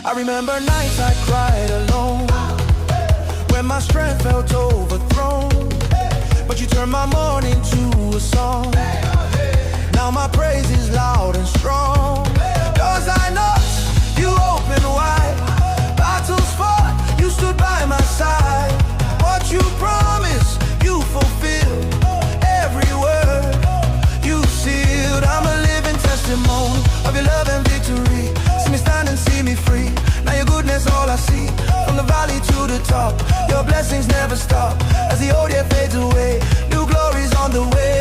I remember nights I cried alone, when my strength felt overthrown. But you turned my mourning to a song. Now my praise is loud and strong. Doors I knocked, you opened wide. Battles fought, you stood by my side. What you promised, you fulfilled. Every word you sealed. I'm a living testimony of your love and victory. See me stand and see me free. Now your goodness all I see. From the valley to the top, your blessings never stop. As the old year fades away, new glory's on the way.